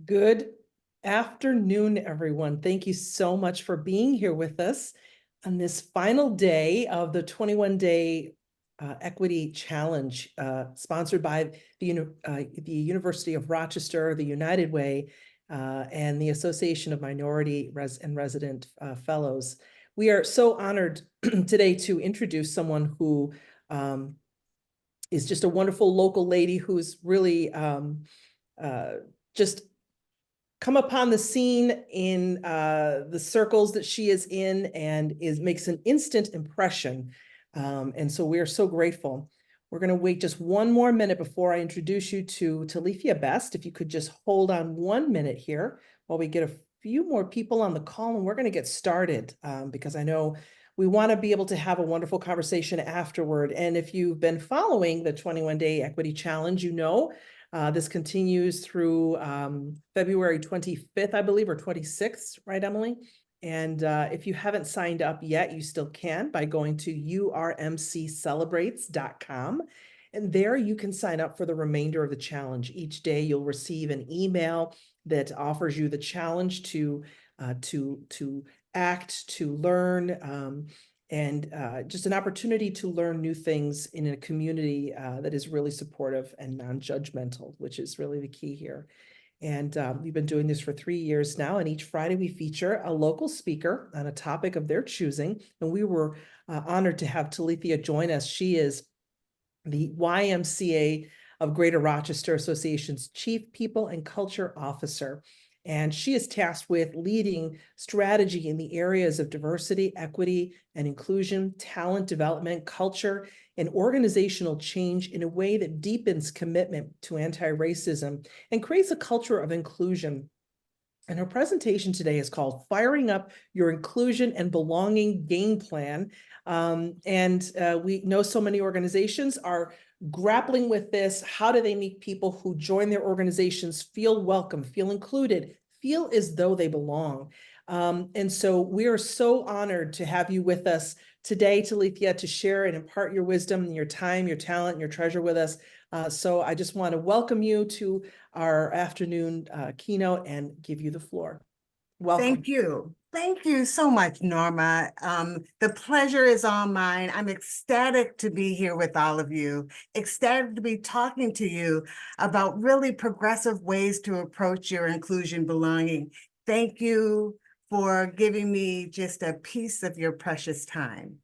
Good afternoon, everyone. Thank you so much for being here with us on this final day of the 21-day Equity Challenge, sponsored by the University of Rochester, the United Way, and the Association of Minority and Resident Fellows. We are so honored today to introduce someone who is just a wonderful local lady who's really just come upon the scene in the circles that she is in and makes an instant impression. And so we are so grateful. We're going to wait just one more minute before I introduce you to Talithia Best. If you could just hold on 1 minute here while we get a few more people on the call, and we're going to get started because I know we want to be able to have a wonderful conversation afterward. And if you've been following the 21-day Equity Challenge, you know this continues through February 25th, I believe, or 26th, right, Emily? And if you haven't signed up yet, you still can by going to urmccelebrates.com. And there you can sign up for the remainder of the challenge. Each day you'll receive an email that offers you the challenge to act, to learn, and just an opportunity to learn new things in a community that is really supportive and non-judgmental, which is really the key here. And we've been doing this for 3 years now, and each Friday we feature a local speaker on a topic of their choosing, and we were honored to have Talithia join us. She is the YMCA of Greater Rochester Association's Chief People and Culture Officer. And she is tasked with leading strategy in the areas of diversity, equity, and inclusion, talent development, culture, and organizational change in a way that deepens commitment to anti-racism and creates a culture of inclusion. And her presentation today is called Firing Up Your Inclusion and Belonging Game Plan. We know so many organizations are grappling with this. How do they make people who join their organizations feel welcome, feel included, feel as though they belong? And so we are so honored to have you with us today, Talithia, to share and impart your wisdom, your time, your talent, and your treasure with us. So I just want to welcome you to our afternoon keynote and give you the floor. Welcome. Thank you. Thank you so much, Norma. The pleasure is all mine. I'm ecstatic to be here with all of you, ecstatic to be talking to you about really progressive ways to approach your inclusion belonging. Thank you for giving me just a piece of your precious time.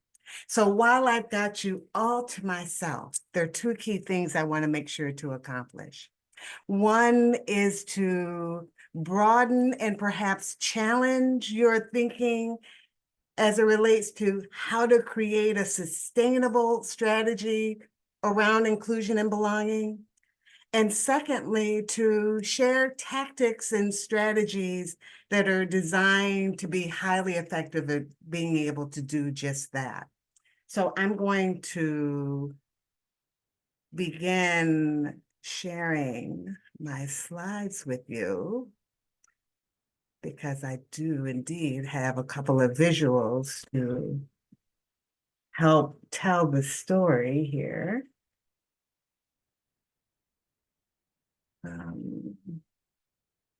So while I've got you all to myself, there are two key things I want to make sure to accomplish. One is to broaden and perhaps challenge your thinking as it relates to how to create a sustainable strategy around inclusion and belonging. And secondly, to share tactics and strategies that are designed to be highly effective at being able to do just that. So I'm going to begin sharing my slides with you because I do indeed have a couple of visuals to help tell the story here.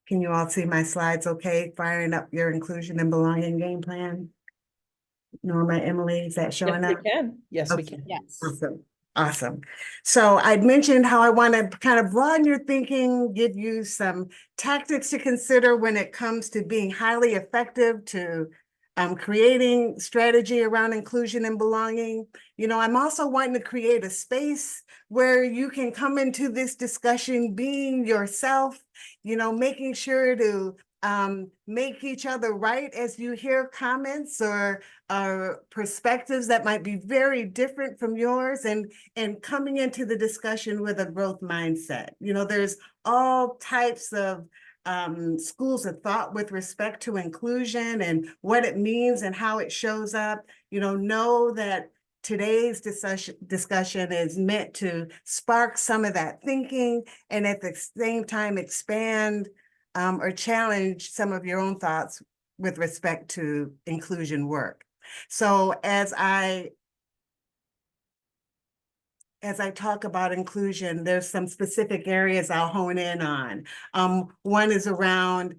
Can you all see my slides okay? Firing up your inclusion and belonging game plan. Norma, Emily, is that showing Yes, up? we can. Yes, Okay. we can. Yes. Awesome. Awesome. So I'd mentioned how I want to kind of broaden your thinking, give you some tactics to consider when it comes to being highly effective to creating strategy around inclusion and belonging. You know, I'm also wanting to create a space where you can come into this discussion being yourself, you know, making sure to make each other right as you hear comments or perspectives that might be very different from yours, and coming into the discussion with a growth mindset. You know, there's all types of schools of thought with respect to inclusion and what it means and how it shows up. You know that today's discussion is meant to spark some of that thinking and at the same time expand or challenge some of your own thoughts with respect to inclusion work. So as I as I talk about inclusion, there's some specific areas I'll hone in on. One is around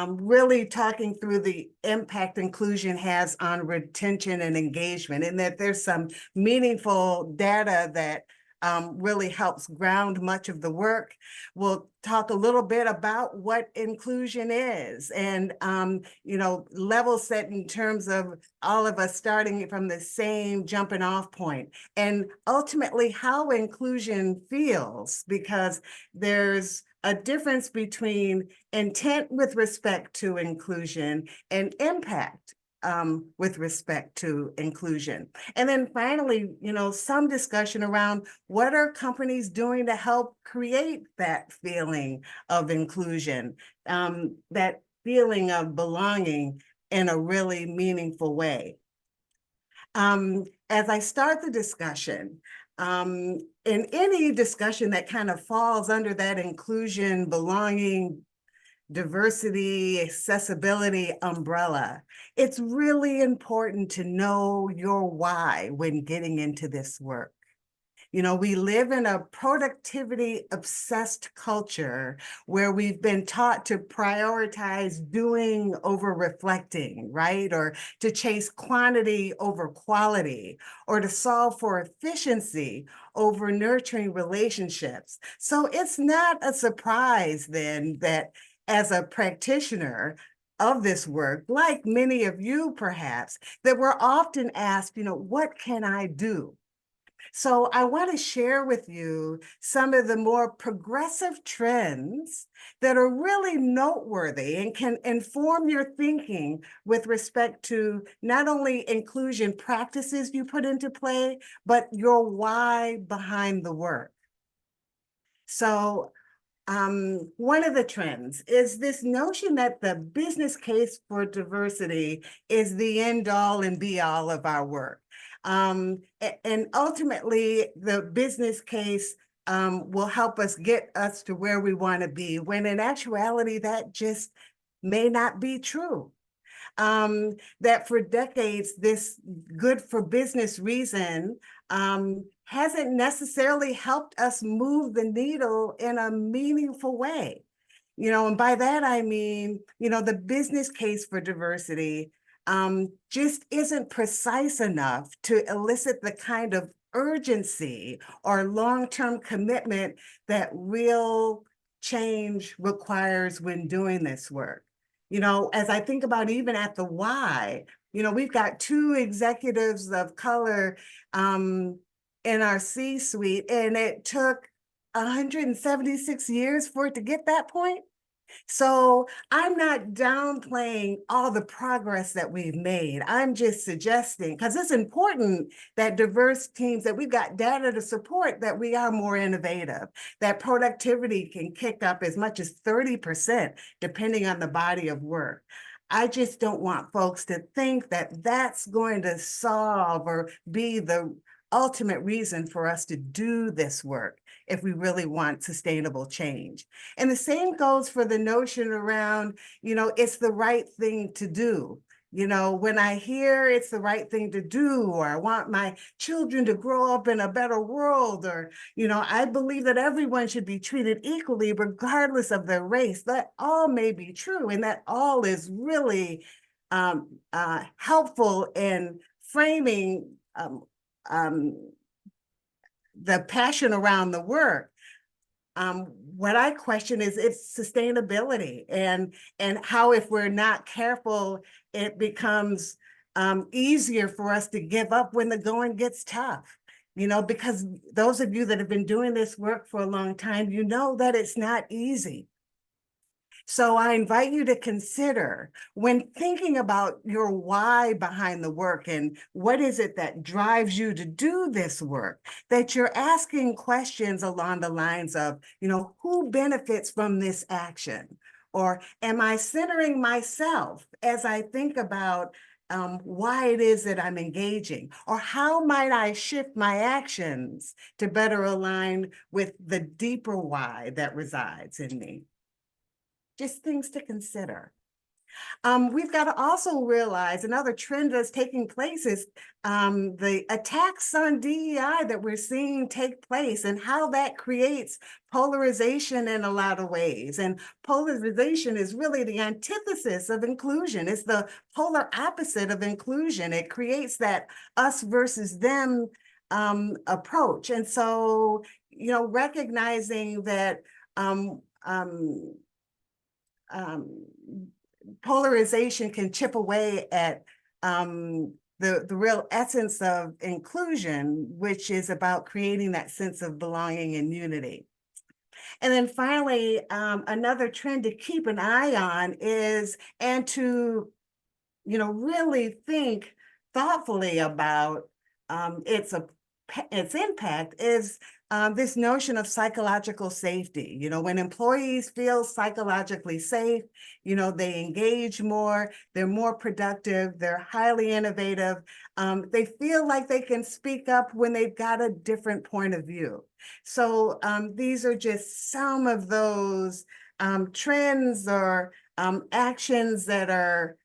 really talking through the impact inclusion has on retention and engagement, and that there's some meaningful data that really helps ground much of the work. We'll talk a little bit about what inclusion is, and level set in terms of all of us starting from the same jumping off point, and ultimately how inclusion feels, because there's a difference between intent with respect to inclusion and impact with respect to inclusion. And then finally, some discussion around what are companies doing to help create that feeling of inclusion, that feeling of belonging in a really meaningful way. As I start the discussion, in any discussion that kind of falls under that inclusion, belonging, diversity, accessibility umbrella, it's really important to know your why when getting into this work. We live in a productivity obsessed culture where we've been taught to prioritize doing over reflecting, right? Or to chase quantity over quality, or to solve for efficiency over nurturing relationships. So it's not a surprise then that as a practitioner of this work, like many of you perhaps, that we're often asked, what can I do? So I want to share with you some of the more progressive trends that are really noteworthy and can inform your thinking with respect to not only inclusion practices you put into play, but your why behind the work. So one of the trends is this notion that the business case for diversity is the end all and be all of our work. And ultimately, the business case will help us get us to where we want to be, when in actuality, that just may not be true. That for decades, this good for business reason hasn't necessarily helped us move the needle in a meaningful way. And by that, I mean, the business case for diversity just isn't precise enough to elicit the kind of urgency or long-term commitment that real change requires when doing this work. As I think about even at the why, we've got 2 executives of color in our C-suite, and it took 176 years for it to get that point. So I'm not downplaying all the progress that we've made. I'm just suggesting, because it's important that diverse teams, that we've got data to support that we are more innovative, that productivity can kick up as much as 30%, depending on the body of work. I just don't want folks to think that that's going to solve or be the ultimate reason for us to do this work if we really want sustainable change. And the same goes for the notion around, it's the right thing to do. When I hear it's the right thing to do, or I want my children to grow up in a better world, or, I believe that everyone should be treated equally regardless of their race, that all may be true. And that all is really helpful in framing the passion around the work. What I question is its sustainability, and how, if we're not careful, it becomes easier for us to give up when the going gets tough. Because those of you that have been doing this work for a long time, that it's not easy. So I invite you to consider, when thinking about your why behind the work and what is it that drives you to do this work, that you're asking questions along the lines of, who benefits from this action? Or am I centering myself as I think about why it is that I'm engaging? Or how might I shift my actions to better align with the deeper why that resides in me? Just things to consider. We've got to also realize another trend that's taking place is the attacks on DEI that we're seeing take place and how that creates polarization in a lot of ways. And polarization is really the antithesis of inclusion. It's the polar opposite of inclusion. It creates that us versus them approach. And so, recognizing that um, um, um, polarization can chip away at the real essence of inclusion, which is about creating that sense of belonging and unity. And then finally, another trend to keep an eye on is, and to, really think thoughtfully about its impact is this notion of psychological safety. When employees feel psychologically safe, they engage more, they're more productive, they're highly innovative. They feel like they can speak up when they've got a different point of view. So these are just some of those trends or actions that are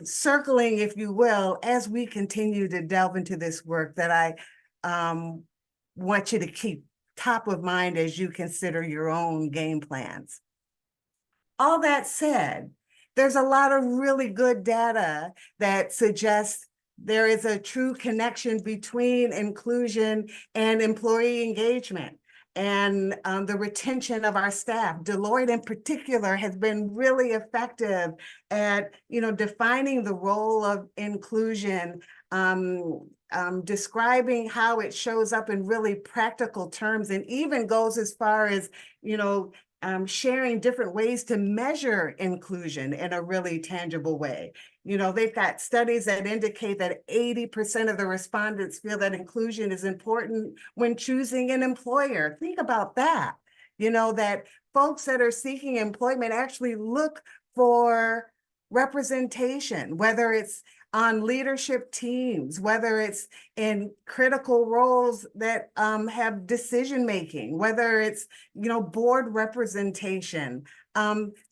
circling, if you will, as we continue to delve into this work that I want you to keep top of mind as you consider your own game plans. All that said, there's a lot of really good data that suggests there is a true connection between inclusion and employee engagement and the retention of our staff. Deloitte in particular has been really effective at defining the role of inclusion, describing how it shows up in really practical terms, and even goes as far as sharing different ways to measure inclusion in a really tangible way. They've got studies that indicate that 80% of the respondents feel that inclusion is important when choosing an employer. Think about that. That folks that are seeking employment actually look for representation, whether it's on leadership teams, whether it's in critical roles that have decision-making, whether it's, board representation.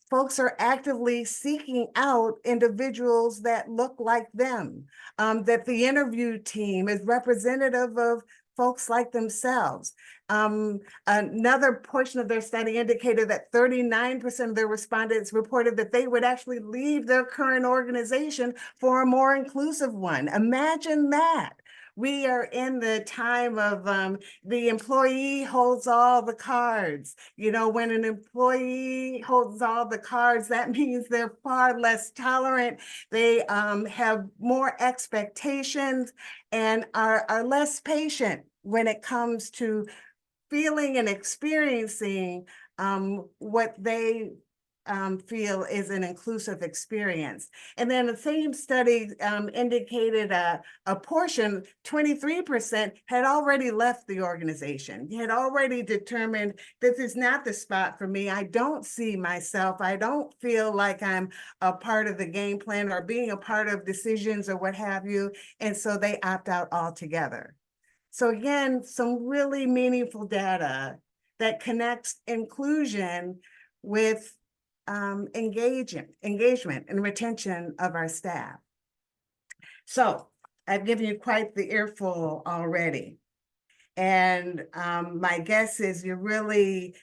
Folks are actively seeking out individuals that look like them, that the interview team is representative of folks like themselves. Another portion of their study indicated that 39% of their respondents reported that they would actually leave their current organization for a more inclusive one. Imagine that. We are in the time of the employee holds all the cards. When an employee holds all the cards, that means they're far less tolerant. They have more expectations and are less patient when it comes to feeling and experiencing what they feel is an inclusive experience. And then the same study indicated a portion, 23%, had already left the organization, had already determined this is not the spot for me. I don't see myself. I don't feel like I'm a part of the game plan or being a part of decisions or what have you. And so they opt out altogether. So again, some really meaningful data that connects inclusion with engagement and retention of our staff. So I've given you quite the earful already. And my guess is you're really,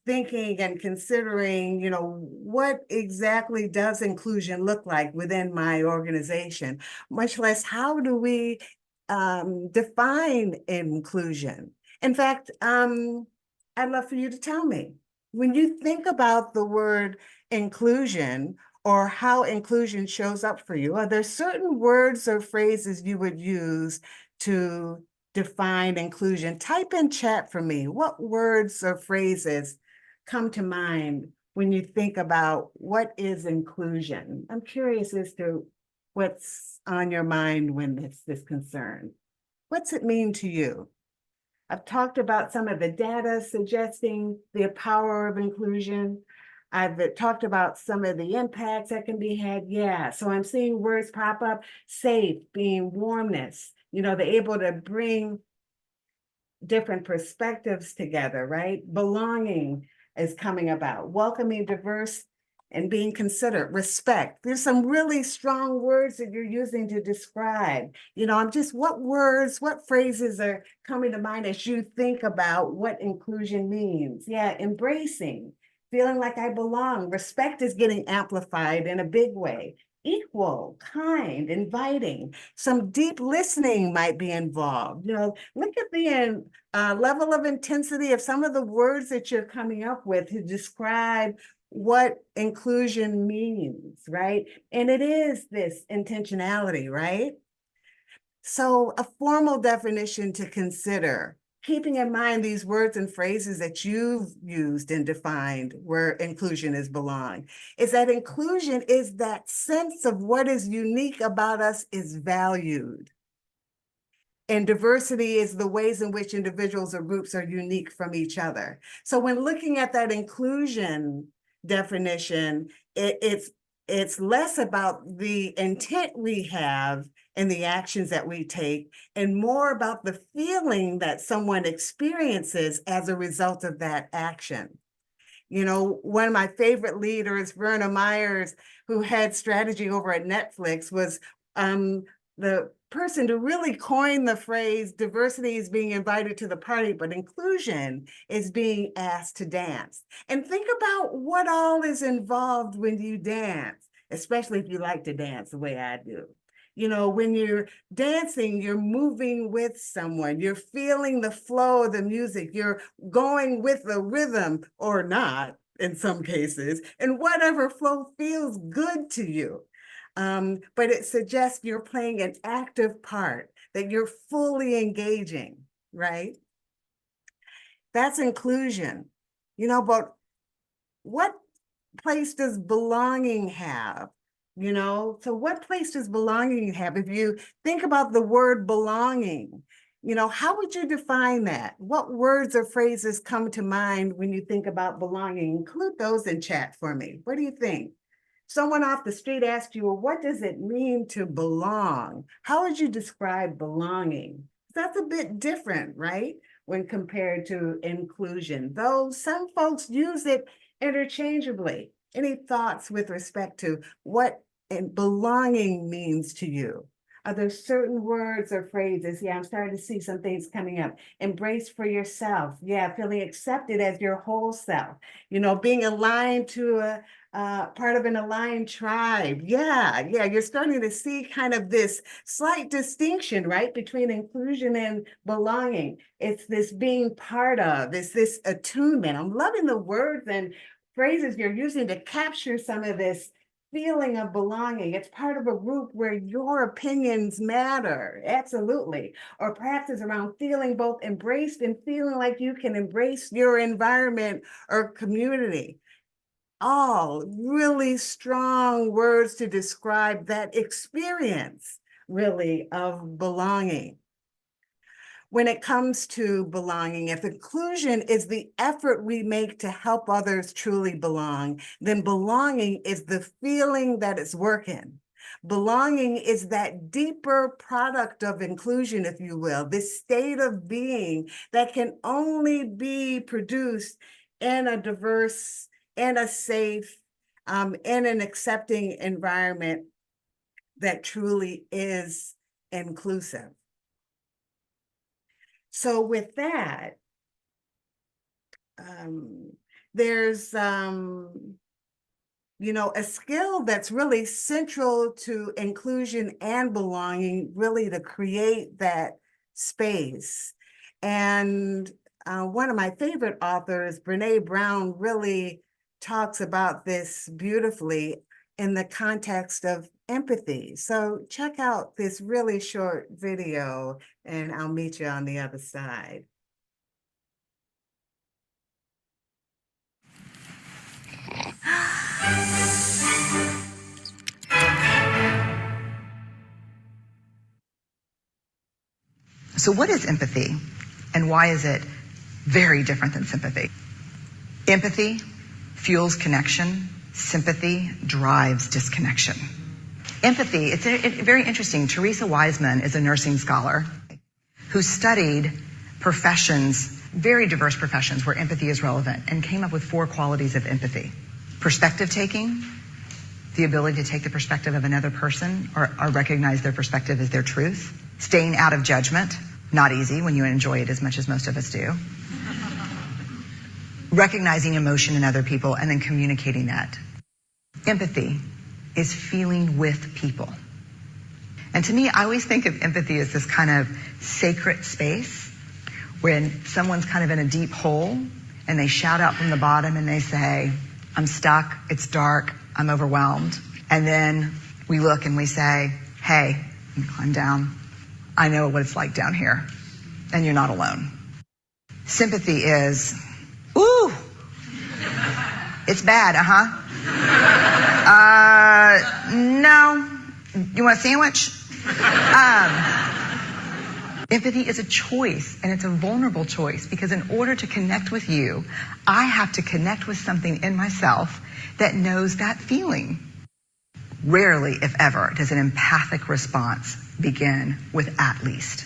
thinking and considering, what exactly does inclusion look like within my organization, much less how do we define inclusion. In fact, I'd love for you to tell me, when you think about the word inclusion or how inclusion shows up for you, are there certain words or phrases you would use to define inclusion? Type in chat for me. What words or phrases come to mind when you think about what is inclusion? I'm curious as to what's on your mind when it's this concern. What's it mean to you? I've talked about some of the data suggesting the power of inclusion. I've talked about some of the impacts that can be had. Yeah, so I'm seeing words pop up, safe, being warmness, they're able to bring different perspectives together, right? Belonging is coming about, welcoming diverse and being considerate, respect. There's some really strong words that you're using to describe. What words, what phrases are coming to mind as you think about what inclusion means? Yeah, embracing, feeling like I belong. Respect is getting amplified in a big way. Equal, kind, inviting. Some deep listening might be involved. Look at the level of intensity of some of the words that you're coming up with to describe what inclusion means, right? And it is this intentionality, right? So a formal definition to consider, keeping in mind these words and phrases that you've used and defined where inclusion is belong, is that inclusion is that sense of what is unique about us is valued. And diversity is the ways in which individuals or groups are unique from each other. So when looking at that inclusion definition, it's less about the intent we have and the actions that we take, and more about the feeling that someone experiences as a result of that action. One of my favorite leaders, Verna Myers, who had strategy over at Netflix, was the person to really coin the phrase, diversity is being invited to the party, but inclusion is being asked to dance. And think about what all is involved when you dance, especially if you like to dance the way I do. When you're dancing, you're moving with someone, you're feeling the flow of the music, you're going with the rhythm or not in some cases, and whatever flow feels good to you. But it suggests you're playing an active part, that you're fully engaging, right? That's inclusion. But what place does belonging have? So what place does belonging have? If you think about the word belonging, how would you define that? What words or phrases come to mind when you think about belonging? Include those in chat for me. What do you think? Someone off the street asked you, well, what does it mean to belong? How would you describe belonging? That's a bit different, right? When compared to inclusion, though some folks use it interchangeably. Any thoughts with respect to what belonging means to you? Are there certain words or phrases? Yeah, I'm starting to see some things coming up. Embrace for yourself. Yeah, feeling accepted as your whole self. Being aligned to a part of an aligned tribe. Yeah, you're starting to see kind of this slight distinction, right, between inclusion and belonging. It's this being part of, it's this attunement. I'm loving the words and phrases you're using to capture some of this feeling of belonging. It's part of a group where your opinions matter, absolutely. Or perhaps it's around feeling both embraced and feeling like you can embrace your environment or community. All really strong words to describe that experience, really, of belonging. When it comes to belonging, if inclusion is the effort we make to help others truly belong, then belonging is the feeling that it's working. Belonging is that deeper product of inclusion, if you will, this state of being that can only be produced in a diverse, in a safe, in an accepting environment that truly is inclusive. So with that, there's, a skill that's really central to inclusion and belonging, really to create that space. And one of my favorite authors, Brene Brown, really talks about this beautifully in the context of empathy. So check out this really short video and I'll meet you on the other side. So what is empathy and why is it very different than sympathy? Empathy fuels connection. Sympathy drives disconnection. Empathy, it's very interesting. Teresa Wiseman is a nursing scholar who studied professions, very diverse professions where empathy is relevant, and came up with 4 qualities of empathy. Perspective taking, the ability to take the perspective of another person or recognize their perspective as their truth. Staying out of judgment, not easy when you enjoy it as much as most of us do. Recognizing emotion in other people and then communicating that. Empathy is feeling with people. And to me, I always think of empathy as this kind of sacred space when someone's kind of in a deep hole and they shout out from the bottom and they say, I'm stuck, it's dark, I'm overwhelmed. And then we look and we say, hey, you climb down. I know what it's like down here, and you're not alone. Sympathy is, ooh, it's bad, no, you want a sandwich? Empathy is a choice, and it's a vulnerable choice, because in order to connect with you, I have to connect with something in myself that knows that feeling. Rarely, if ever, does an empathic response begin with at least.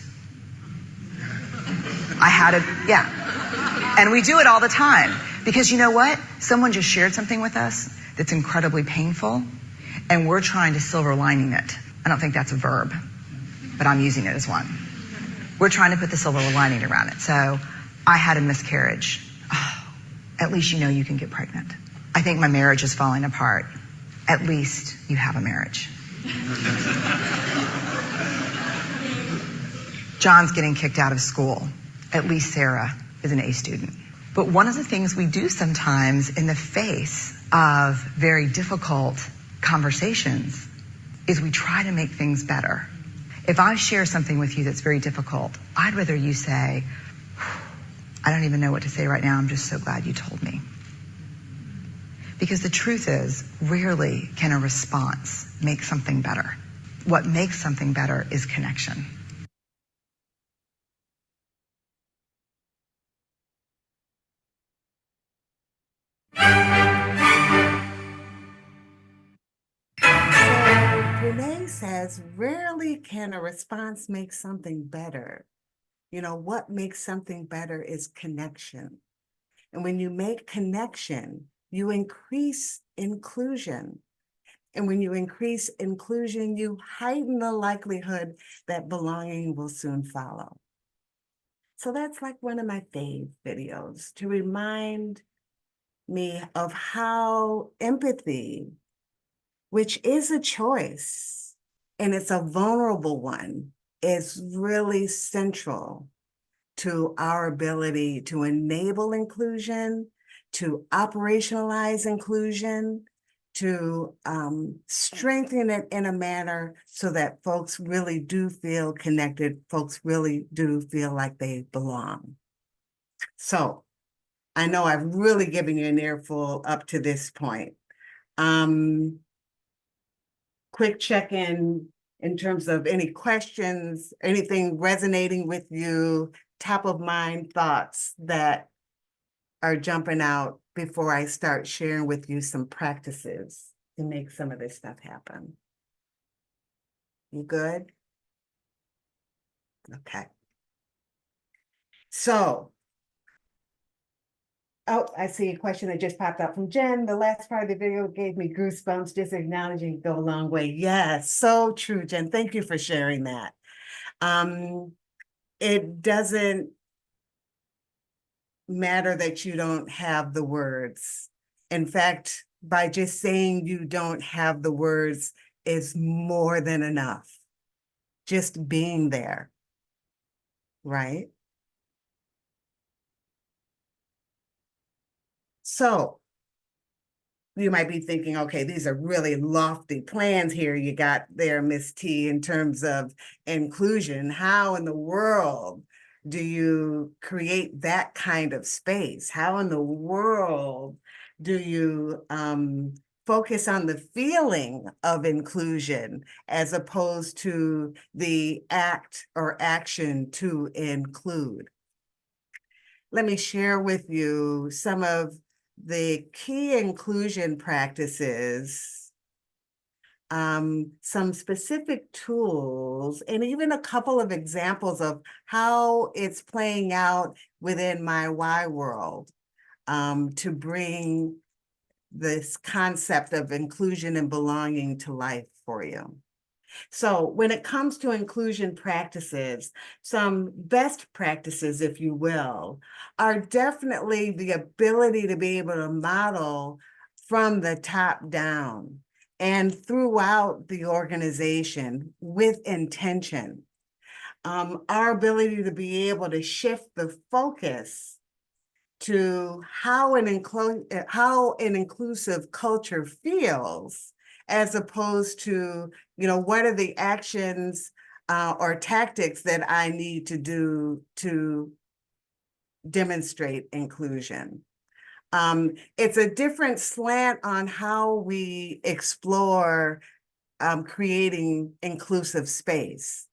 And we do it all the time, because you know what? Someone just shared something with us that's incredibly painful, and we're trying to silver lining it. I don't think that's a verb, but I'm using it as one. We're trying to put the silver lining around it. So I had a miscarriage. Oh, at least you know you can get pregnant. I think my marriage is falling apart. At least you have a marriage. John's getting kicked out of school. At least Sarah is an A student. But one of the things we do sometimes in the face of very difficult conversations is we try to make things better. If I share something with you that's very difficult, I'd rather you say, I don't even know what to say right now, I'm just so glad you told me. Because the truth is, rarely can a response make something better. What makes something better is connection. Renee says, rarely can a response make something better. You know, what makes something better is connection. And when you make connection, you increase inclusion. And when you increase inclusion, you heighten the likelihood that belonging will soon follow. So that's like one of my fave videos to remind me of how empathy, which is a choice, and it's a vulnerable one, is really central to our ability to enable inclusion, to operationalize inclusion, to strengthen it in a manner so that folks really do feel connected, folks really do feel like they belong. So I know I've really given you an earful up to this point. Quick check-in terms of any questions, anything resonating with you, top of mind thoughts that are jumping out before I start sharing with you some practices to make some of this stuff happen. You good? Okay. So, oh, I see a question that just popped up from Jen. The last part of the video gave me goosebumps. Just acknowledging go a long way. Yes, so true, Jen. Thank you for sharing that. It doesn't matter that you don't have the words. In fact, by just saying you don't have the words is more than enough. Just being there, right? So you might be thinking, okay, these are really lofty plans here you got there, Miss T, in terms of inclusion. How in the world do you create that kind of space? How in the world do you focus on the feeling of inclusion as opposed to the act or action to include? Let me share with you some of the key inclusion practices, some specific tools, and even a couple of examples of how it's playing out within my Y world to bring this concept of inclusion and belonging to life for you. So when it comes to inclusion practices, some best practices, if you will, are definitely the ability to be able to model from the top down and throughout the organization with intention. Our ability to be able to shift the focus to how an inclusive culture feels, as opposed to, what are the actions or tactics that I need to do to demonstrate inclusion. It's a different slant on how we explore creating inclusive space.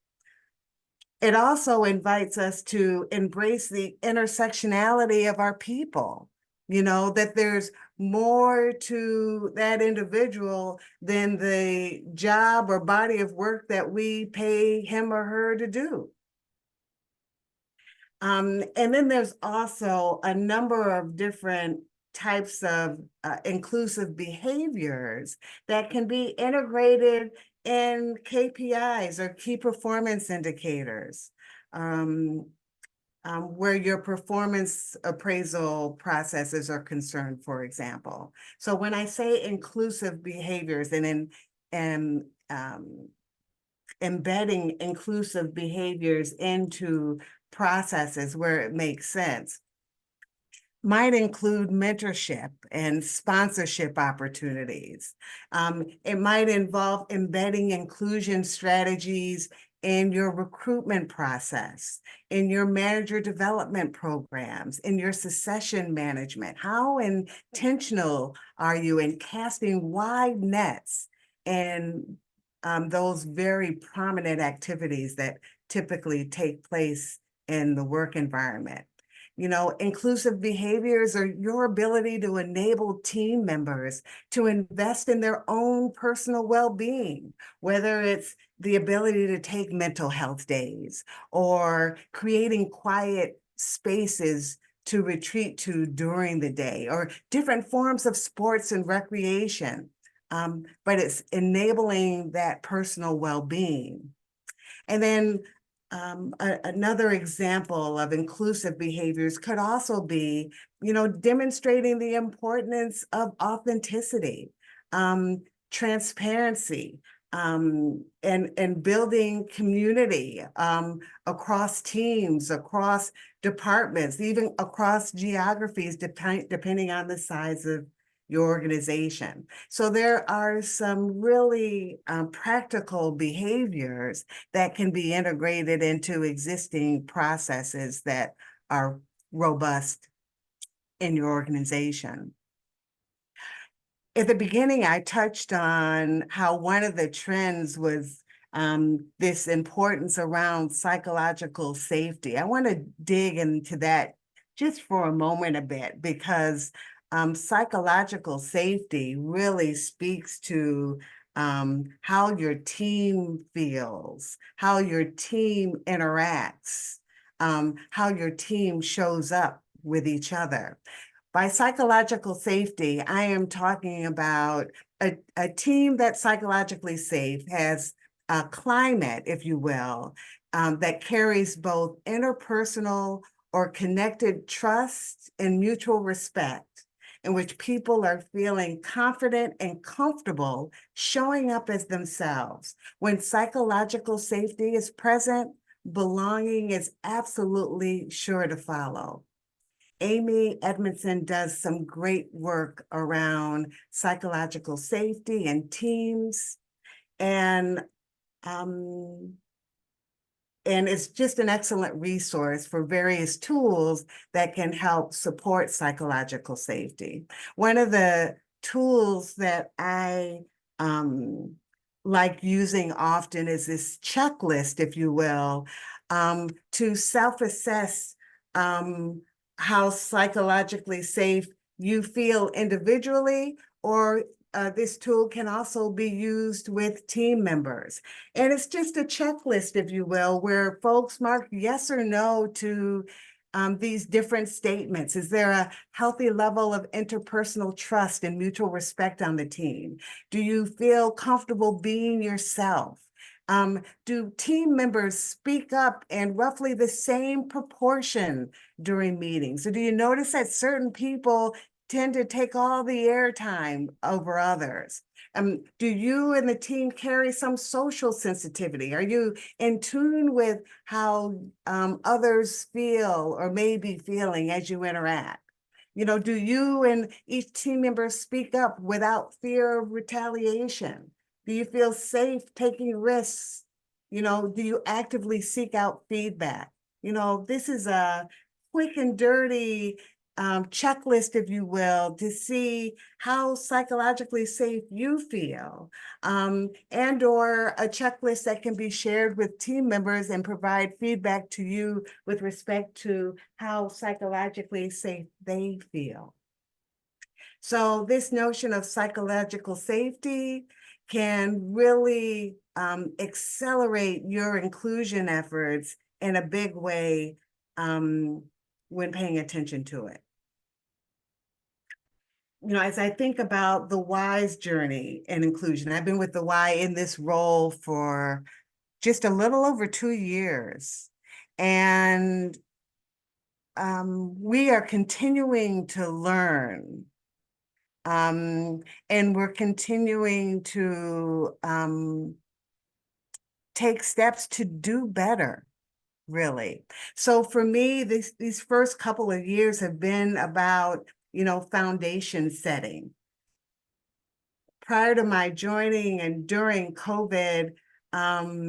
It also invites us to embrace the intersectionality of our people, that there's more to that individual than the job or body of work that we pay him or her to do. And then there's also a number of different types of inclusive behaviors that can be integrated in KPIs or key performance indicators, where your performance appraisal processes are concerned, for example. So when I say inclusive behaviors and embedding inclusive behaviors into processes where it makes sense, might include mentorship and sponsorship opportunities. It might involve embedding inclusion strategies in your recruitment process, in your manager development programs, in your succession management. How intentional are you in casting wide nets and those very prominent activities that typically take place in the work environment? Inclusive behaviors are your ability to enable team members to invest in their own personal well-being, whether it's the ability to take mental health days or creating quiet spaces to retreat to during the day, or different forms of sports and recreation. But it's enabling that personal well-being. And then another example of inclusive behaviors could also be, demonstrating the importance of authenticity, transparency, and building community across teams, across departments, even across geographies, depending on the size of your organization. So there are some really practical behaviors that can be integrated into existing processes that are robust in your organization. At the beginning, I touched on how one of the trends was this importance around psychological safety. I want to dig into that just for a moment a bit, because psychological safety really speaks to how your team feels, how your team interacts, how your team shows up with each other. By psychological safety, I am talking about a team that's psychologically safe has a climate, if you will, that carries both interpersonal or connected trust and mutual respect, in which people are feeling confident and comfortable showing up as themselves. When psychological safety is present, belonging is absolutely sure to follow. Amy Edmondson does some great work around psychological safety and teams, and it's just an excellent resource for various tools that can help support psychological safety. One of the tools that I like using often is this checklist, if you will, to self-assess how psychologically safe you feel individually, or this tool can also be used with team members. And it's just a checklist, if you will, where folks mark yes or no to these different statements? Is there a healthy level of interpersonal trust and mutual respect on the team? Do you feel comfortable being yourself? Do team members speak up in roughly the same proportion during meetings? Or do you notice that certain people tend to take all the airtime over others? Do you and the team carry some social sensitivity? Are you in tune with how others feel or may be feeling as you interact? Do you and each team member speak up without fear of retaliation? Do you feel safe taking risks? Do you actively seek out feedback? This is a quick and dirty checklist, if you will, to see how psychologically safe you feel, and or a checklist that can be shared with team members and provide feedback to you with respect to how psychologically safe they feel. So this notion of psychological safety can really accelerate your inclusion efforts in a big way when paying attention to it. As I think about the Why's journey and inclusion, I've been with the Why in this role for just a little over 2 years. And we are continuing to learn. And we're continuing to take steps to do better, really. So for me, these first couple of years have been about foundation setting. Prior to my joining and during COVID, that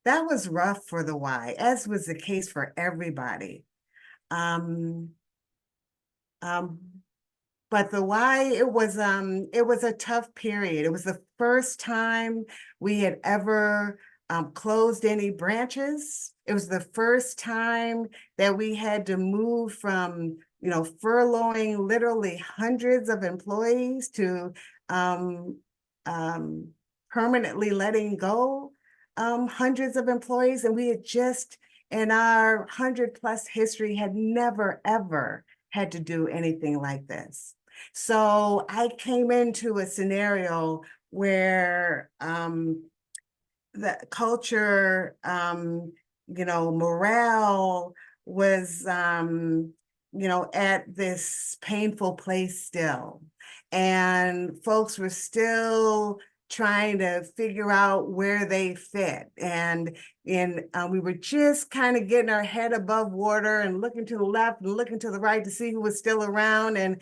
was rough for the Why, as was the case for everybody. But the Why, it was a tough period. It was the first time we had ever closed any branches. It was the first time that we had to move from furloughing literally hundreds of employees to permanently letting go hundreds of employees. And we had just, in our 100+ history, had never, ever had to do anything like this. So I came into a scenario where the culture, morale was, at this painful place still. And folks were still trying to figure out where they fit. And we were just kind of getting our head above water and looking to the left and looking to the right to see who was still around and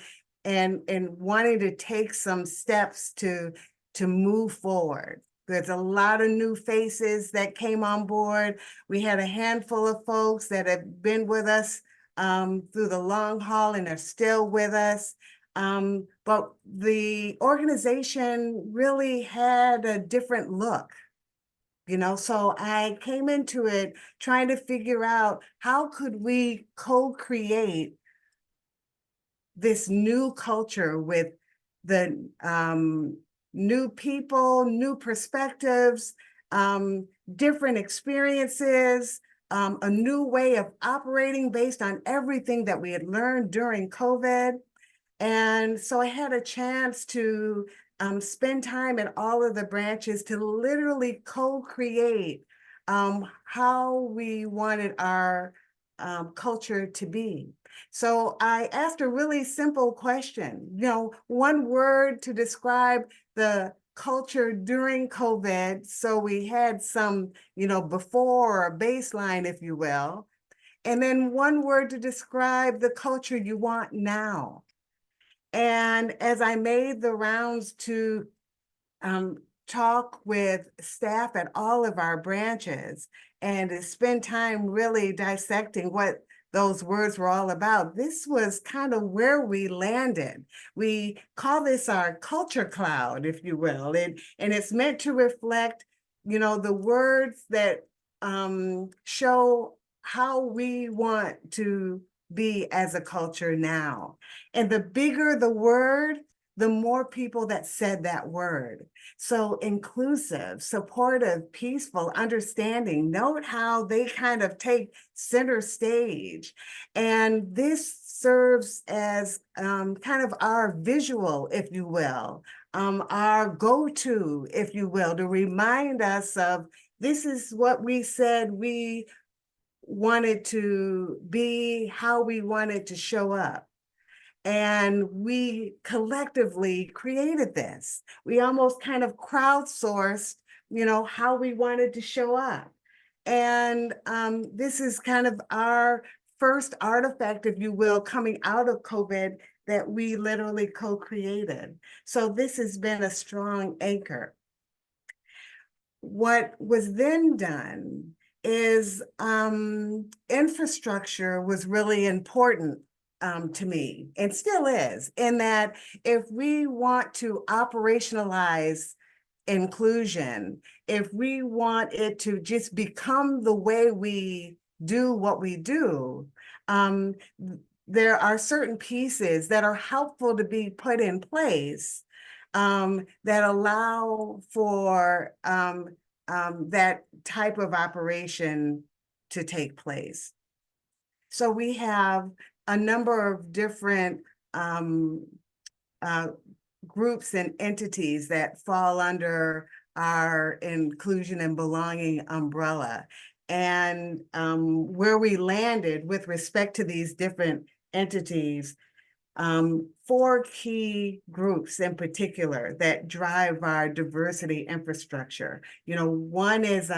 wanting to take some steps to move forward. There's a lot of new faces that came on board. We had a handful of folks that have been with us through the long haul and are still with us. But the organization really had a different look. So I came into it trying to figure out how could we co-create this new culture with the new people, new perspectives, different experiences, a new way of operating based on everything that we had learned during COVID. And so I had a chance to spend time in all of the branches to literally co-create how we wanted our culture to be. So I asked a really simple question, one word to describe the culture during COVID. So we had some, before or baseline, if you will, and then one word to describe the culture you want now. And as I made the rounds to talk with staff at all of our branches and to spend time really dissecting what those words were all about, this was kind of where we landed. We call this our culture cloud, if you will, and it's meant to reflect, the words that show how we want to be as a culture now. And the bigger the word, the more people that said that word. So inclusive, supportive, peaceful, understanding. Note how they kind of take center stage. And this serves as kind of our visual, if you will, our go-to, if you will, to remind us of this is what we said we wanted to be, how we wanted to show up. And we collectively created this. We almost kind of crowdsourced, how we wanted to show up. And this is kind of our first artifact, if you will, coming out of COVID that we literally co-created. So this has been a strong anchor. What was then done is infrastructure was really important to me, and still is, in that if we want to operationalize inclusion, if we want it to just become the way we do what we do, there are certain pieces that are helpful to be put in place that allow for that type of operation to take place. So we have a number of different groups and entities that fall under our inclusion and belonging umbrella. And where we landed with respect to these different entities, 4 key groups in particular that drive our diversity infrastructure. One is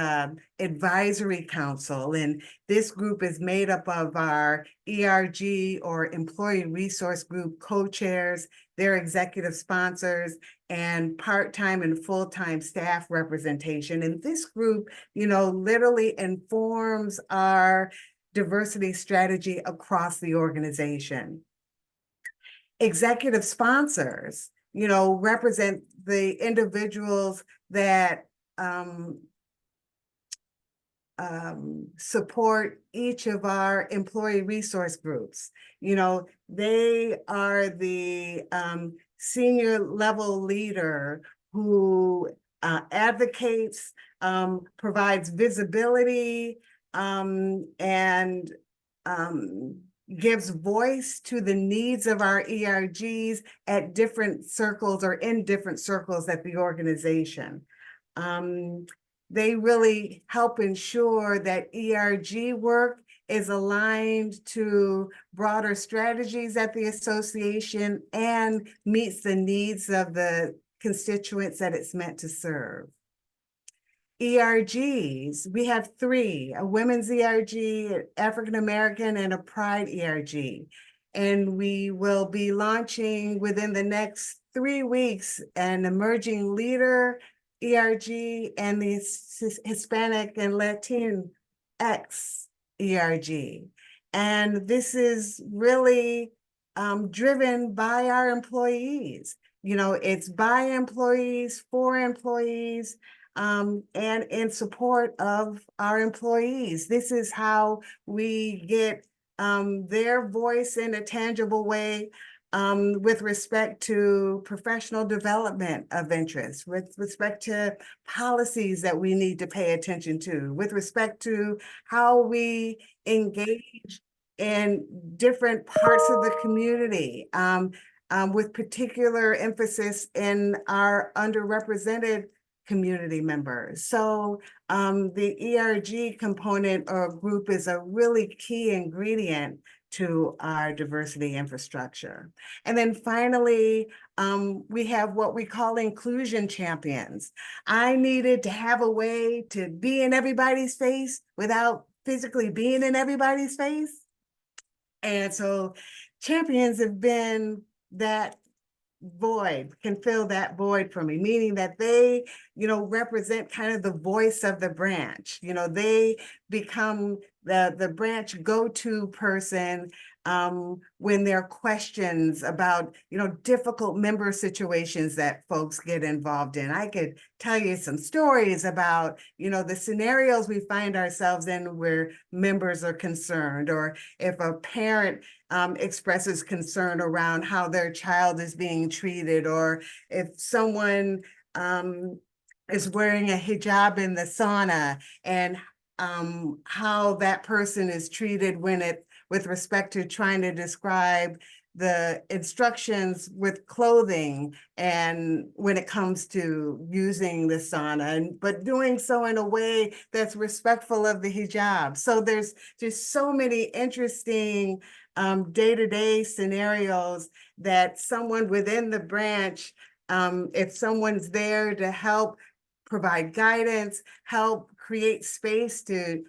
advisory council, and this group is made up of our ERG or employee resource group co-chairs, their executive sponsors, and part-time and full-time staff representation. And this group, literally informs our diversity strategy across the organization. Executive sponsors, represent the individuals that support each of our employee resource groups. They are the senior level leader who advocates, provides visibility, and gives voice to the needs of our ERGs at different circles or in different circles at the organization. They really help ensure that ERG work is aligned to broader strategies at the association and meets the needs of the constituents that it's meant to serve. ERGs, we have 3, a women's ERG, African American, and a Pride ERG. And we will be launching within the next 3 weeks an emerging leader ERG and the Hispanic and Latinx ERG. And this is really driven by our employees. It's by employees, for employees, and in support of our employees. This is how we get their voice in a tangible way with respect to professional development of interest, with respect to policies that we need to pay attention to, with respect to how we engage in different parts of the community, with particular emphasis in our underrepresented community members. So the ERG component or group is a really key ingredient to our diversity infrastructure. And then finally, we have what we call inclusion champions. I needed to have a way to be in everybody's face without physically being in everybody's face. And so champions have been that void, can fill that void for me, meaning that they, represent kind of the voice of the branch. They become the branch go-to person when there are questions about, difficult member situations that folks get involved in. I could tell you some stories about, the scenarios we find ourselves in where members are concerned, or if a parent expresses concern around how their child is being treated, or if someone is wearing a hijab in the sauna, and how that person is treated with respect to trying to describe the instructions with clothing and when it comes to using the sauna, but doing so in a way that's respectful of the hijab. So there's just so many interesting day-to-day scenarios that someone within the branch, if someone's there to help provide guidance, help create space to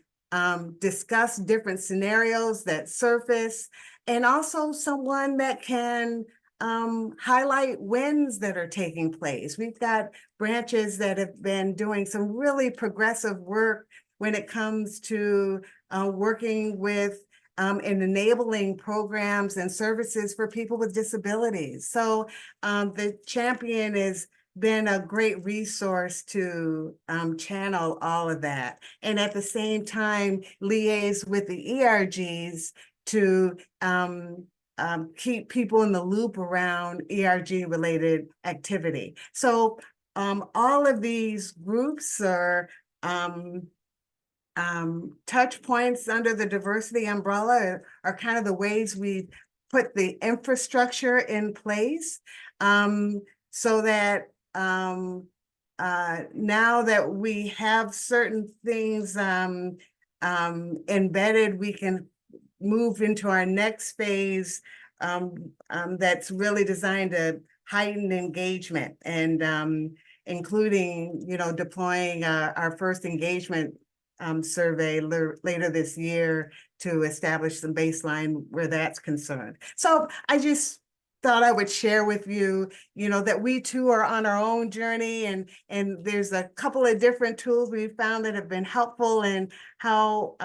discuss different scenarios that surface, and also someone that can highlight wins that are taking place. We've got branches that have been doing some really progressive work when it comes to working with and enabling programs and services for people with disabilities. So the Champion is been a great resource to channel all of that. And at the same time, liaise with the ERGs to keep people in the loop around ERG related activity. So all of these groups are touch points under the diversity umbrella are kind of the ways we put the infrastructure in place so that now that we have certain things embedded, we can move into our next phase that's really designed to heighten engagement, and including, deploying our first engagement survey later this year to establish some baseline where that's concerned. So I just thought I would share with you, that we too are on our own journey, and there's a couple of different tools we've found that have been helpful in how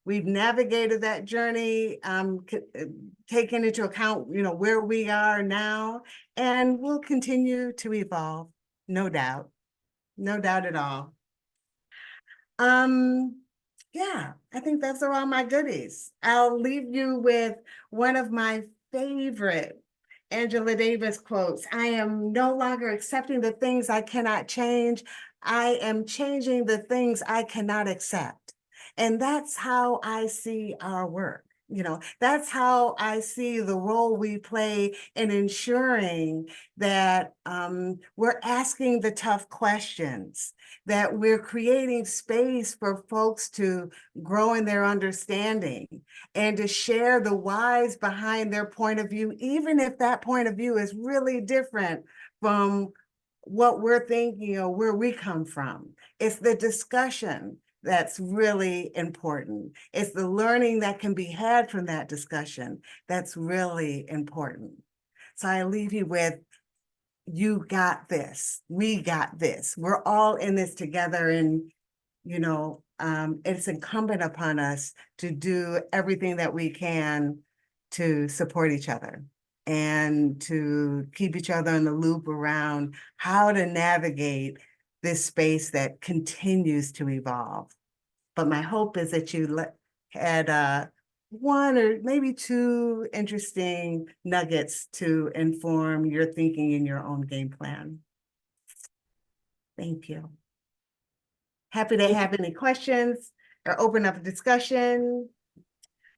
we've navigated that journey, taking into account, where we are now, and we'll continue to evolve, no doubt at all. Yeah, I think those are all my goodies. I'll leave you with one of my favorite Angela Davis quotes. I am no longer accepting the things I cannot change. I am changing the things I cannot accept. And that's how I see our work. That's how I see the role we play in ensuring that we're asking the tough questions, that we're creating space for folks to grow in their understanding and to share the whys behind their point of view, even if that point of view is really different from what we're thinking or where we come from. It's the discussion that's really important. It's the learning that can be had from that discussion that's really important. So I leave you with, you got this, we got this. We're all in this together, and it's incumbent upon us to do everything that we can to support each other and to keep each other in the loop around how to navigate this space that continues to evolve. But my hope is that you had one or maybe two interesting nuggets to inform your thinking in your own game plan. Thank you. Happy to have any questions or open up a discussion.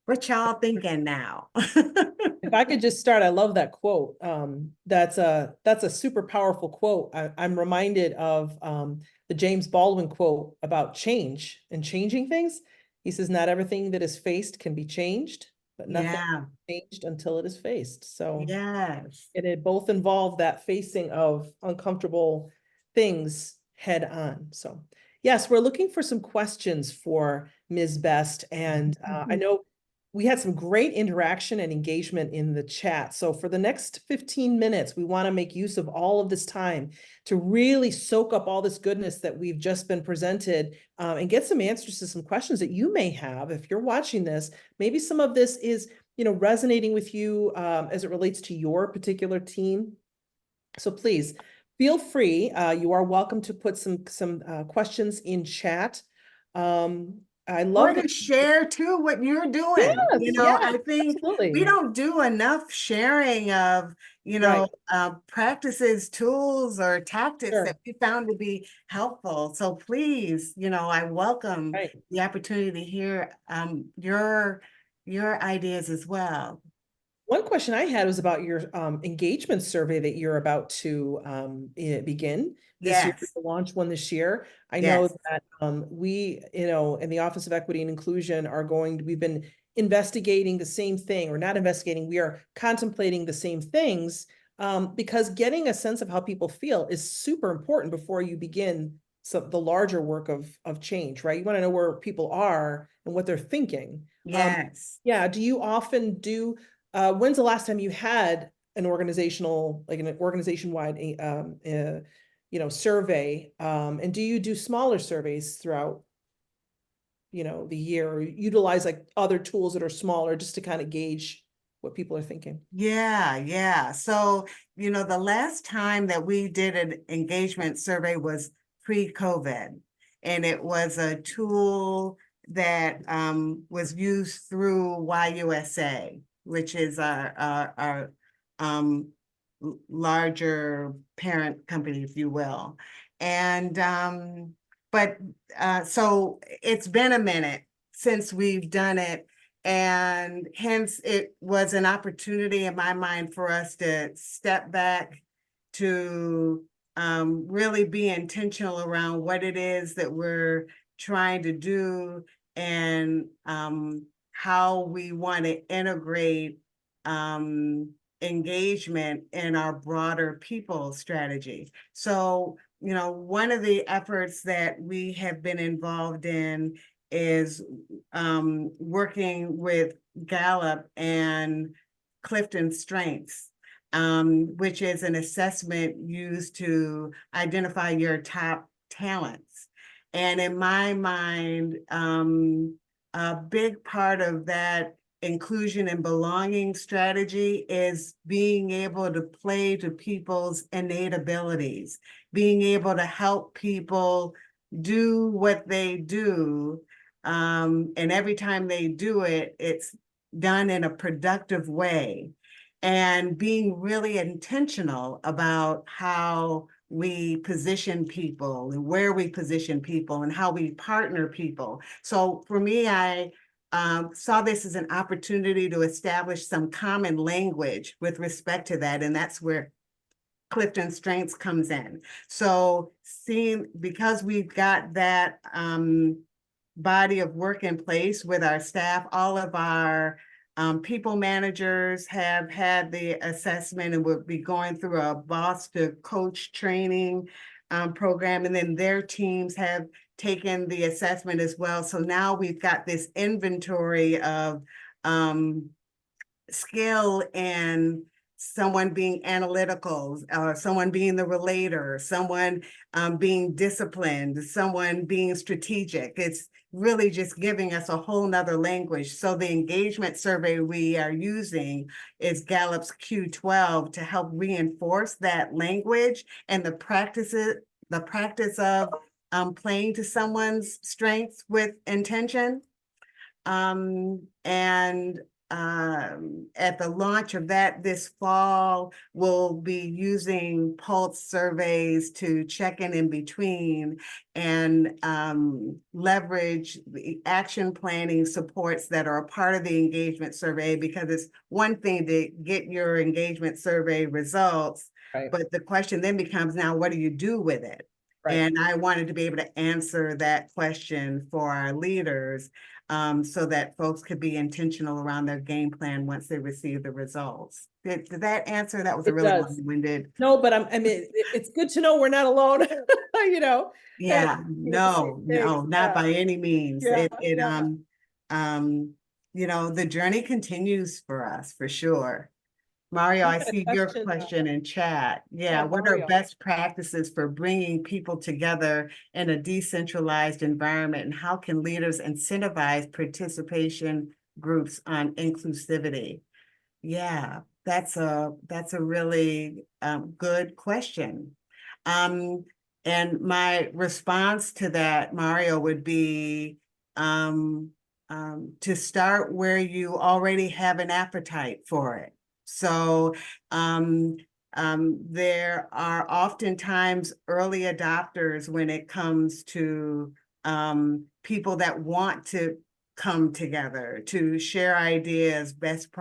What y'all thinking now? If I could just start, I love that quote. That's a super powerful quote. I'm reminded of the James Baldwin quote about change and changing things. He says, not everything that is faced can be changed, but nothing is changed until it is faced. So yes, and it both involve that facing of uncomfortable things head on. So yes, we're looking for some questions for Ms. Best. And I know we had some great interaction and engagement in the chat. So for the next 15 minutes, we want to make use of all of this time to really soak up all this goodness that we've just been presented and get some answers to some questions that you may have. If you're watching this, maybe some of this is resonating with you as it relates to your particular team. So please feel free. You are welcome to put some questions in chat. I Or love to that. share too what you're doing. Yes, I think absolutely. we don't do enough sharing of, Right. practices, tools, or tactics Sure. that we found to be helpful. So please, I welcome Right. the opportunity to hear your ideas as well. One question I had was about your engagement survey that you're about to begin this year, Yes, to launch one this year. I know yes, that we, in the Office of Equity and Inclusion we've been investigating the same thing, or not investigating, we are contemplating the same things, because getting a sense of how people feel is super important before you begin the larger work of change, right? You want to know where people are and what they're thinking. yes. Yeah, do you often do when's the last time you had an organization-wide survey? And do you do smaller surveys throughout, the year, or utilize like other tools that are smaller just to kind of gauge what people are thinking? Yeah, yeah. So, the last time that we did an engagement survey was pre-COVID, and it was a tool that was used through YUSA, which is our larger parent company, if you will. And so it's been a minute since we've done it. And hence it was an opportunity in my mind for us to step back to really be intentional around what it is that we're trying to do, and how we want to integrate engagement in our broader people strategy. So, one of the efforts that we have been involved in is working with Gallup and Clifton Strengths, which is an assessment used to identify your top talents. And in my mind, a big part of that inclusion and belonging strategy is being able to play to people's innate abilities, being able to help people do what they do. And every time they do it, it's done in a productive way. And being really intentional about how we position people and where we position people and how we partner people. So for me, I saw this as an opportunity to establish some common language with respect to that. And that's where Clifton Strengths comes in. So because we've got that body of work in place with our staff, all of our people managers have had the assessment and will be going through a boss to coach training program, and then their teams have taken the assessment as well. So now we've got this inventory of skill and someone being analytical, someone being the relator, someone being disciplined, someone being strategic. It's really just giving us a whole nother language. So the engagement survey we are using is Gallup's Q12 to help reinforce that language and the practice of playing to someone's strengths with intention. And at the launch of that this fall, we'll be using pulse surveys to check in between and leverage the action planning supports that are a part of the engagement survey, because it's one thing to get your engagement survey results, Right. but the question then becomes, now what do you do with it? Right. And I wanted to be able to answer that question for our leaders, so that folks could be intentional around their game plan once they receive the results. Did that answer? That was a It really does. long-winded. No, but it's good to know we're not alone. Yeah, The same no, thing. not Yeah. by any means. Yeah. The journey continues for us for sure. Mario, We I got a see your question. question in chat. Yeah, what are Mario. best practices for bringing people together in a decentralized environment, and how can leaders incentivize participation groups on inclusivity? Yeah, that's a really good question. And my response to that, Mario, would be to start where you already have an appetite for it. So there are oftentimes early adopters when it comes to people that want to come together to share ideas, best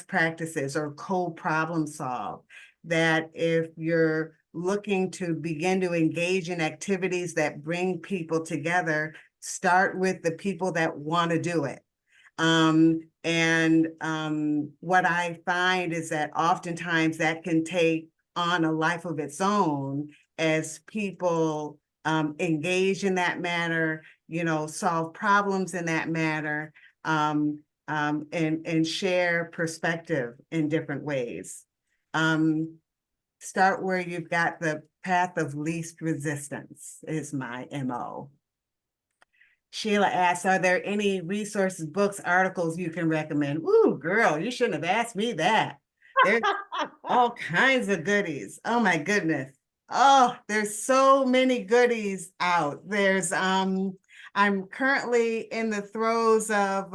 practices, or co-problem solve. That if you're looking to begin to engage in activities that bring people together, start with the people that want to do it. What I find is that oftentimes that can take on a life of its own as people engage in that manner, solve problems in that manner, and share perspective in different ways. Start where you've got the path of least resistance is my MO. Sheila asks, are there any resources, books, articles you can recommend? Ooh, girl, you shouldn't have asked me that. There's all kinds of goodies. Oh my goodness. Oh, there's so many goodies out. There's I'm currently in the throes of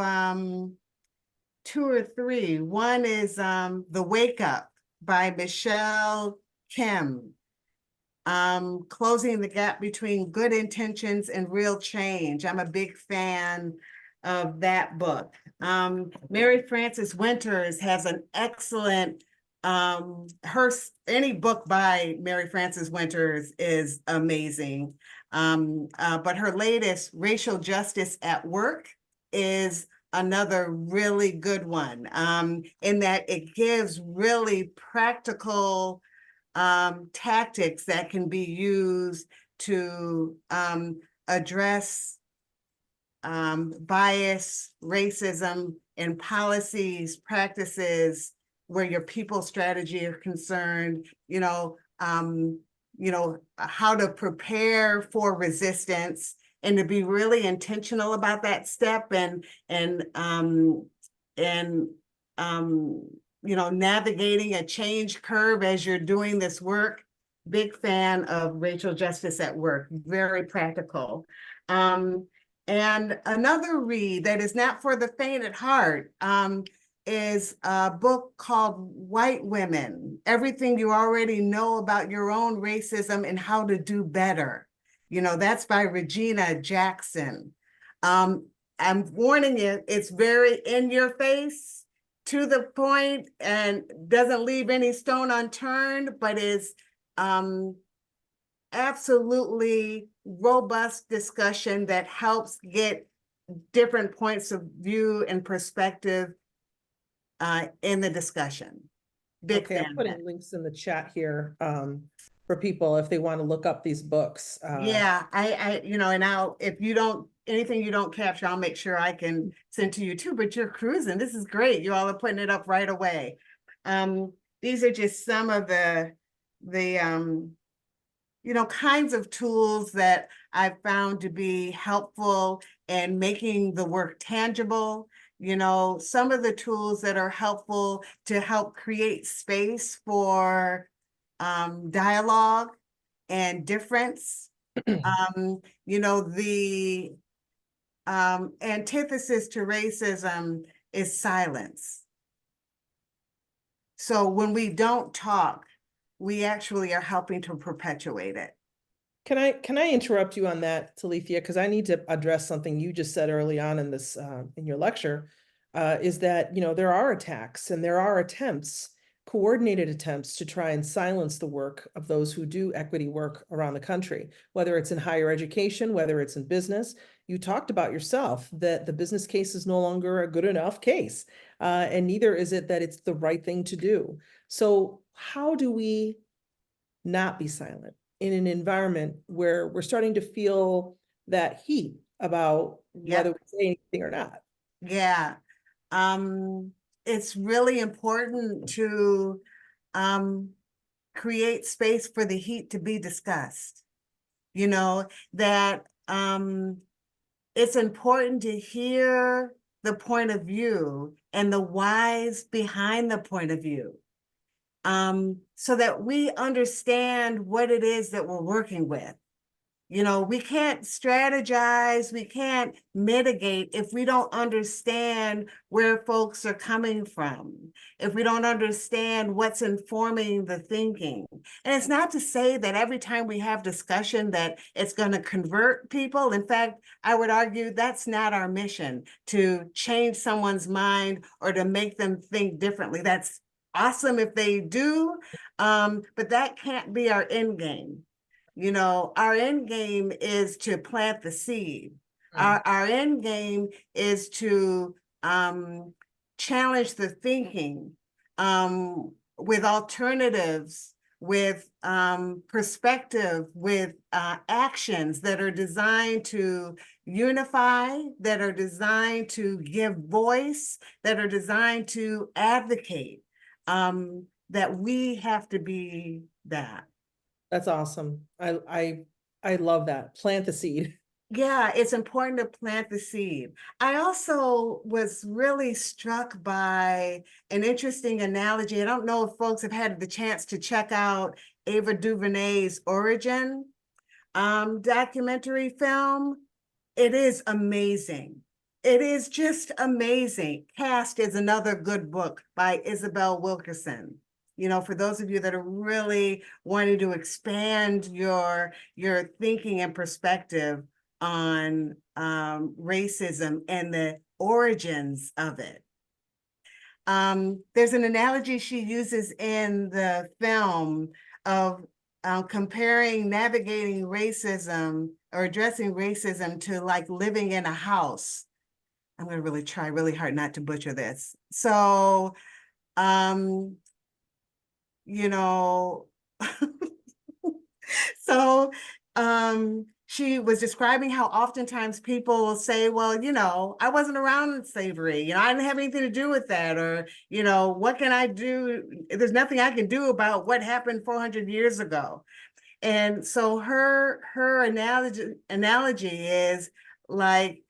2 or 3. One is The Wake Up by Michelle Kim. Closing the Gap Between Good Intentions and Real Change. I'm a big fan of that book. Mary Frances Winters has an excellent, any book by Mary Frances Winters is amazing. But her latest, Racial Justice at Work, is another really good one, in that it gives really practical tactics that can be used to address bias, racism in policies, practices, where your people strategy are concerned, how to prepare for resistance and to be really intentional about that step and navigating a change curve as you're doing this work. Big fan of Racial Justice at Work, very practical. And another read that is not for the faint at heart is a book called White Women, Everything You Already Know About Your Own Racism and How to Do Better. That's by Regina Jackson. I'm warning you, it's very in your face, to the point, and doesn't leave any stone unturned, but is absolutely robust discussion that helps get different points of view and perspective in the discussion. Big Okay, fan I'm of putting that. links in the chat here for people if they want to look up these books. Yeah, and if you don't, anything you don't capture, I'll make sure I can send to you too, but you're cruising. This is great. You all are putting it up right away. These are just some of the kinds of tools that I've found to be helpful in making the work tangible. Some of the tools that are helpful to help create space for dialogue and difference. The antithesis to racism is silence. So when we don't talk, we actually are helping to perpetuate it. Can I interrupt you on that, Talithia? Because I need to address something you just said early on in this in your lecture, is that there are attacks and there are attempts, coordinated attempts to try and silence the work of those who do equity work around the country, whether it's in higher education, whether it's in business. You talked about yourself that the business case is no longer a good enough case, and neither is it that it's the right thing to do. So how do we not be silent in an environment where we're starting to feel that heat about whether we say anything or not? Yeah. It's really important to create space for the heat to be discussed. That it's important to hear the point of view and the whys behind the point of view, so that we understand what it is that we're working with. You know, we can't strategize, we can't mitigate if we don't understand where folks are coming from, if we don't understand what's informing the thinking. And it's not to say that every time we have discussion that it's going to convert people. In fact, I would argue that's not our mission, to change someone's mind or to make them think differently. That's awesome if they do, but that can't be our end game. You know, our end game is to plant the seed. Our end game is to challenge the thinking with alternatives, with perspective, with actions that are designed to unify, that are designed to give voice, that are designed to advocate, that we have to be that. That's awesome. I love that. Plant the seed. Yeah, it's important to plant the seed. I also was really struck by an interesting analogy. I don't know if folks have had the chance to check out Ava DuVernay's Origin documentary film. It is amazing. It is just amazing. Caste is another good book by Isabel Wilkerson. You know, for those of you that are really wanting to expand your thinking and perspective on racism and the origins of it. There's an analogy she uses in the film of comparing navigating racism or addressing racism to like living in a house. I'm going to really try really hard not to butcher this. So, you know, so she was describing how oftentimes people will say, well, you know, I wasn't around in slavery, you know, I didn't have anything to do with that, or, you know, what can I do? There's nothing I can do about what happened 400 years ago. And so her analogy is like,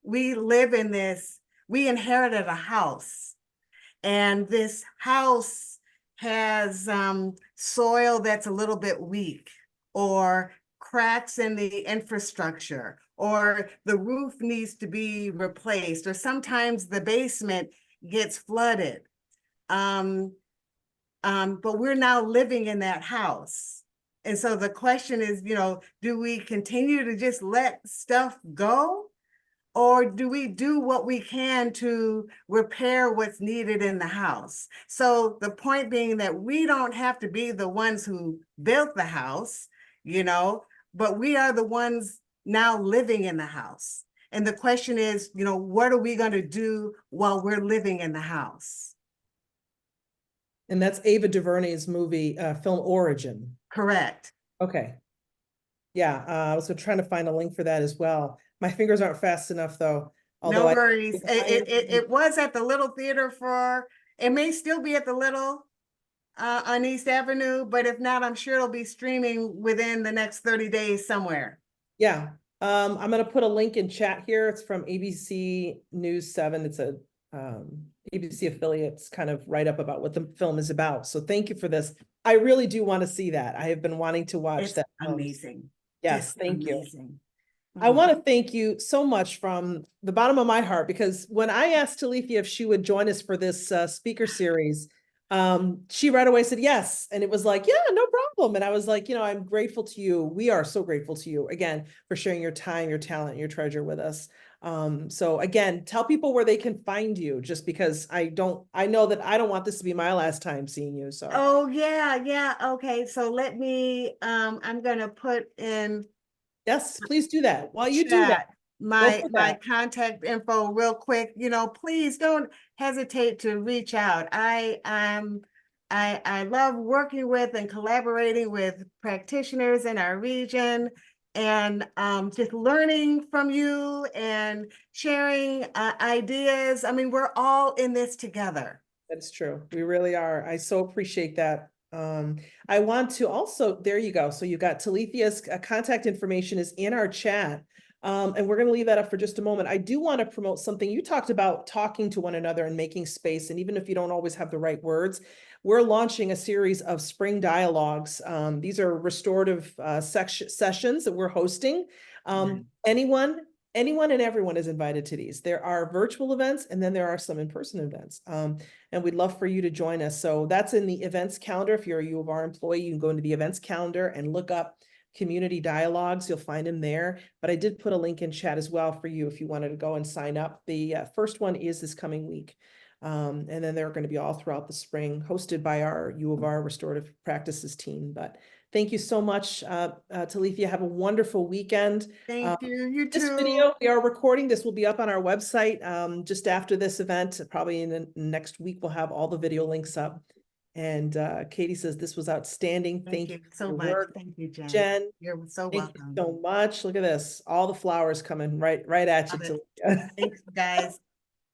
we live in this, we inherited a house, and this house has soil that's a little bit weak, or cracks in the infrastructure, or the roof needs to be replaced, or sometimes the basement gets flooded. But we're now living in that house. And so the question is, you know, do we continue to just let stuff go? Or do we do what we can to repair what's needed in the house? So the point being that we don't have to be the ones who built the house, you know, but we are the ones now living in the house. And the question is, you know, what are we going to do while we're living in the house? And that's Ava DuVernay's movie, film Origin. Correct. Okay. Yeah, I was trying to find a link for that as well. My fingers aren't fast enough though. No worries. It was at the Little Theater it may still be at the Little on East Avenue, but if not, I'm sure it'll be streaming within the next 30 days somewhere. Yeah. I'm going to put a link in chat here. It's from ABC News 7. It's a ABC affiliates kind of write up about what the film is about. So thank you for this. I really do want to see that. I have been wanting to watch that. Amazing. Yes, thank you. Mm. I want to thank you so much from the bottom of my heart, because when I asked Talithia if she would join us for this speaker series, she right away said yes. And it was like, yeah, no problem. And I was like, you know, I'm grateful to you. We are so grateful to you again for sharing your time, your talent, your treasure with us. So again, tell people where they can find you, just because I know that I don't want this to be my last time seeing you. So. Oh yeah. Okay. So let me, I'm going to put in. Yes, please do that. While you do that, my contact info real quick. You know, please don't hesitate to reach out. I love working with and collaborating with practitioners in our region, and just learning from you and sharing ideas. I mean, we're all in this together. That's true. We really are. I so appreciate that. I want to also, there you go. So you got Talithia's contact information is in our chat. And we're going to leave that up for just a moment. I do want to promote something. You talked about talking to one another and making space. And even if you don't always have the right words, we're launching a series of spring dialogues. These are restorative sessions that we're hosting. Anyone and everyone is invited to these. There are virtual events, and then there are some in-person events. And we'd love for you to join us. So that's in the events calendar. If you're a U of R employee, you can go into the events calendar and look up community dialogues. You'll find them there. But I did put a link in chat as well for you if you wanted to go and sign up. The first one is this coming week. And then they're going to be all throughout the spring, hosted by our U of R restorative practices team. But thank you so much, Talithia. Have a wonderful weekend. Thank you. You too. This video we are recording, this will be up on our website just after this event. Probably in the next week, we'll have all the video links up. And Katie says this was outstanding. Thank you so much. Work. Thank you, Jen. Jen, You're so thank welcome. you so much. Look at this. All the flowers coming right at you. Thanks, guys.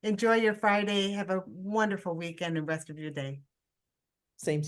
Enjoy your Friday. Have a wonderful weekend and rest of your day. Same to you.